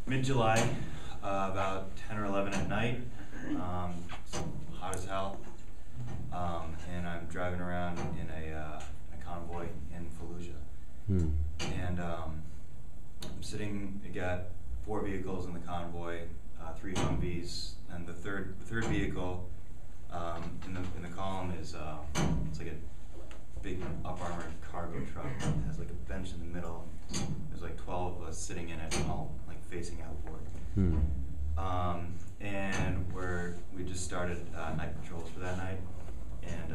mid-July, about 10 or 11 at night. It's hot as hell, and I'm driving around in a convoy in Fallujah. And I'm sitting. I got 4 vehicles in the convoy, 3 Humvees, and the third vehicle in the column is it's like a big up-armored cargo truck. It has like a bench in the middle. There's like 12 of us sitting in it, all like facing outboard. And we just started night patrols for that night, and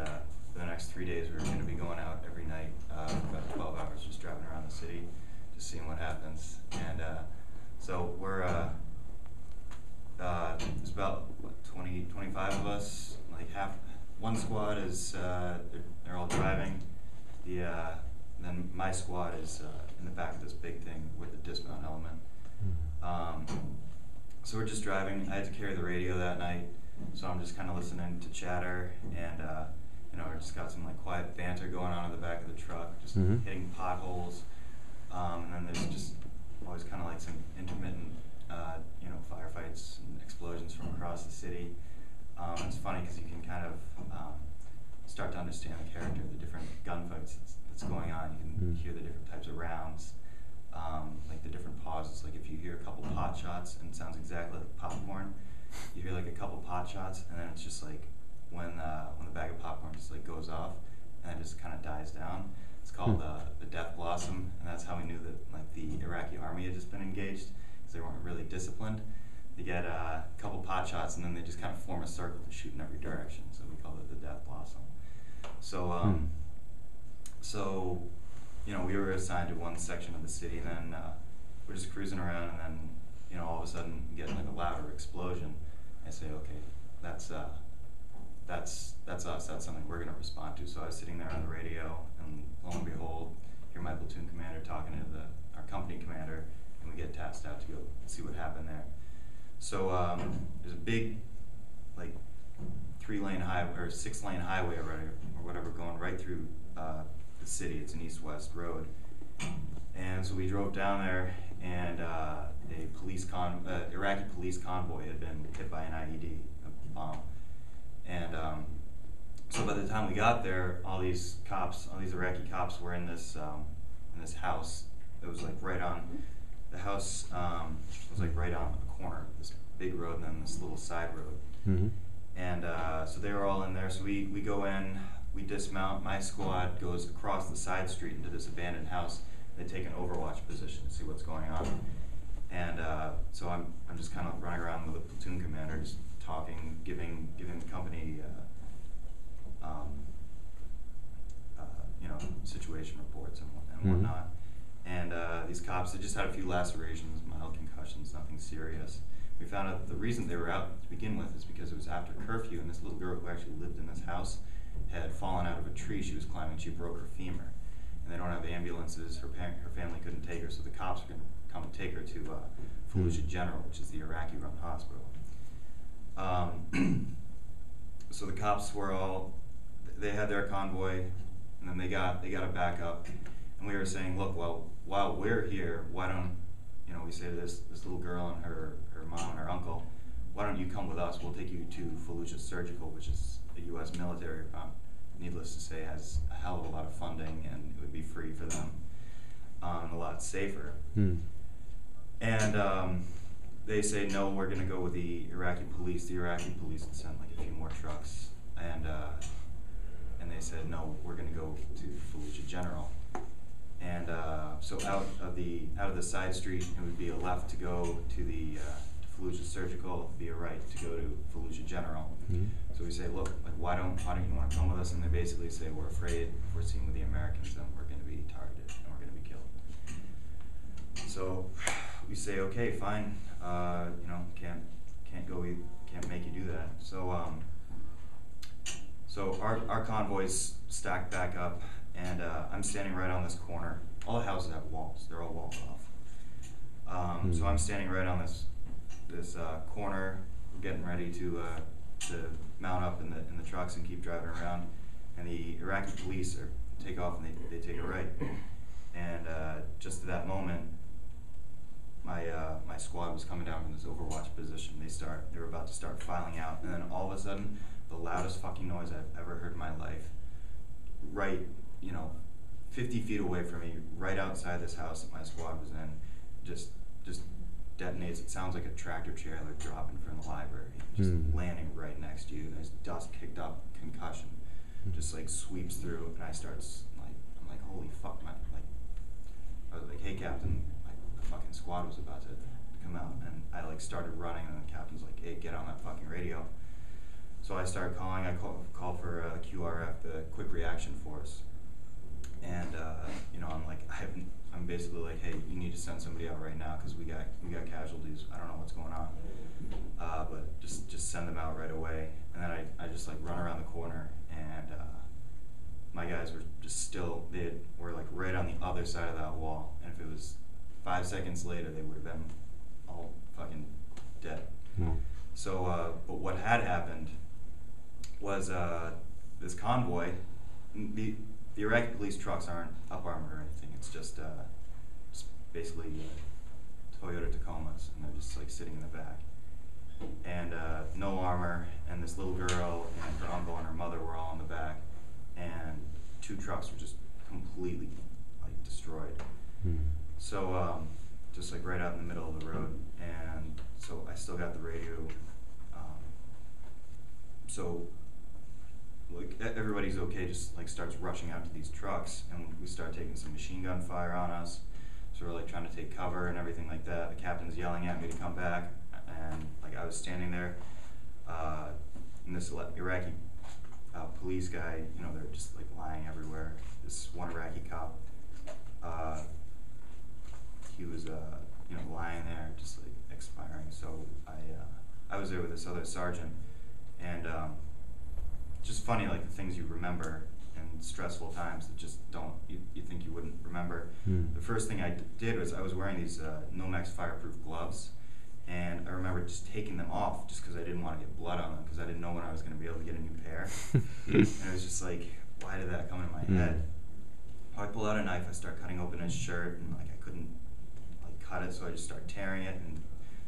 for the next 3 days we were going to be going out every night for about 12 hours, just driving around the city, just seeing what happens. And so we're there's about 25 of us. Like one squad is they're all driving. Then my squad is in the back of this big thing with the dismount element. So we're just driving. I had to carry the radio that night, so I'm just kind of listening to chatter, and we just got some like quiet banter going on in the back of the truck, just hitting potholes, and then there's just always kind of like some intermittent, firefights and explosions from across the city. It's funny because you can kind of start to understand the character of the different gunfights that's going on. You can hear the different types of rounds. Like the different pauses. Like if you hear a couple pot shots and it sounds exactly like popcorn, you hear like a couple pot shots, and then it's just like when the bag of popcorn just like goes off and it just kind of dies down. It's called the Death Blossom, and that's how we knew that like the Iraqi army had just been engaged, because they weren't really disciplined. They get a couple pot shots and then they just kind of form a circle to shoot in every direction. So we called it the Death Blossom. So we were assigned to one section of the city, and then we're just cruising around, and then all of a sudden we get like a louder explosion. I say, okay, that's us. That's something we're going to respond to. So I was sitting there on the radio, and lo and behold, hear my platoon commander talking to our company commander, and we get tasked out to go see what happened there. So there's a big, like 3-lane highway or 6-lane highway or whatever going right through the city. It's an east-west road, and so we drove down there, and Iraqi police convoy had been hit by an IED, a bomb, and so by the time we got there, all these Iraqi cops were in this house. It was like right on the house. Was like right on the corner of this big road and then this little side road, and so they were all in there. So we go in. We dismount. My squad goes across the side street into this abandoned house. They take an overwatch position to see what's going on. And so I'm just kind of running around with the platoon commander, just talking, giving the company situation reports and whatnot. And these cops, they just had a few lacerations, mild concussions, nothing serious. We found out the reason they were out to begin with is because it was after curfew, and this little girl who actually lived in this house had fallen out of a tree she was climbing. She broke her femur, and they don't have ambulances. Her family couldn't take her, so the cops are going to come and take her to Fallujah General, which is the Iraqi-run hospital. So the cops they had their convoy, and then they got a backup, and we were saying, look, well, while we're here, why don't we say to this little girl and her mom and her uncle, why don't you come with us? We'll take you to Fallujah Surgical, which is a U.S. military, needless to say, has a hell of a lot of funding, and it would be free for them, and a lot safer. And they say, no, we're going to go with the Iraqi police. The Iraqi police had sent like a few more trucks, and they said, no, we're going to go to Fallujah General. And so out of the side street, it would be a left to go to the Fallujah Surgical, be a right to go to Fallujah General. So we say, look, like why don't you want to come with us? And they basically say, we're afraid if we're seen with the Americans, then we're going to be targeted and we're going to be killed. So we say, okay, fine, can't make you do that. So our convoys stacked back up, and I'm standing right on this corner. All the houses have walls; they're all walled off. So I'm standing right on this corner, getting ready to mount up in the trucks and keep driving around. And the Iraqi police take off and they take a right. And just at that moment, my my squad was coming down from this overwatch position. They were about to start filing out, and then all of a sudden, the loudest fucking noise I've ever heard in my life, right, 50 feet away from me, right outside this house that my squad was in, just detonates. It sounds like a tractor trailer dropping from the library, just landing right next to you. There's dust kicked up, concussion, just like sweeps through, and I'm like, holy fuck, I was like, hey captain, the fucking squad was about to come out, and I like started running, and the captain's like, hey, get on that fucking radio. So I started calling. I called for QRF, the Quick Reaction Force, and I'm basically like, hey, you need to send somebody out right now because we got casualties. I don't know what's going on, but just send them out right away. And then I just like run around the corner, and my guys were just were like right on the other side of that wall. And if it was 5 seconds later, they would have been all fucking dead. So, but what had happened was this convoy. The Iraqi police trucks aren't up armored or anything. It's just basically Toyota Tacomas, and they're just like sitting in the back, and no armor. And this little girl and her uncle and her mother were all in the back, and 2 trucks were just completely like destroyed. So just like right out in the middle of the road, and so I still got the radio. So like everybody's okay, just like starts rushing out to these trucks, and we start taking some machine gun fire on us. So we're like trying to take cover and everything like that. The captain's yelling at me to come back, and like I was standing there, and this Iraqi police guy, they're just like lying everywhere. This one Iraqi cop, he was lying there just like expiring. So I was there with this other sergeant, and just funny, like the things you remember in stressful times that just you think you wouldn't remember. The first thing I did was I was wearing these Nomex fireproof gloves, and I remember just taking them off just because I didn't want to get blood on them, because I didn't know when I was going to be able to get a new pair. And it was just like, why did that come into my head? I pull out a knife, I start cutting open his shirt, and like I couldn't like cut it, so I just started tearing it, and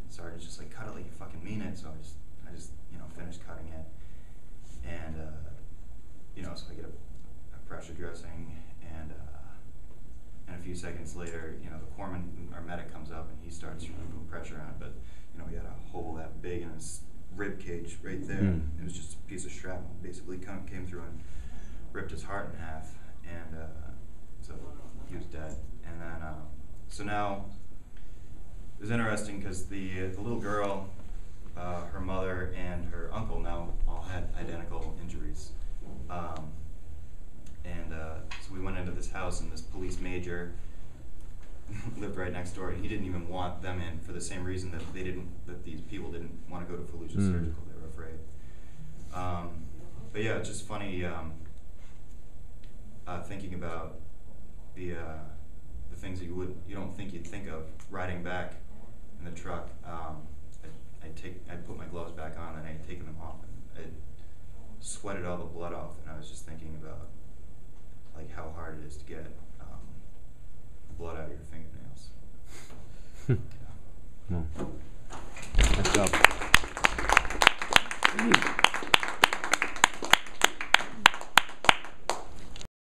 the sergeant's just like, cut it like you fucking mean it. So I just finished cutting it, and so I get a pressure dressing, and a few seconds later, the corpsman, our medic, comes up, and he starts removing pressure on it, but he had a hole that big in his rib cage right there. It was just a piece of shrapnel, basically came through and ripped his heart in half, and so he was dead. And then so now it was interesting because the little girl, her mother and her uncle now all had identical injuries. So we went into this house, and this police major lived right next door, and he didn't even want them in for the same reason that these people didn't want to go to Fallujah Surgical. They were afraid. But yeah, it's just funny thinking about the things that you don't think you'd think of riding back in the truck. I'd put my gloves back on, and I'd taken them off, and I'd sweated all the blood off, and I was just thinking about like how hard it is to get blood out of your fingernails. Yeah.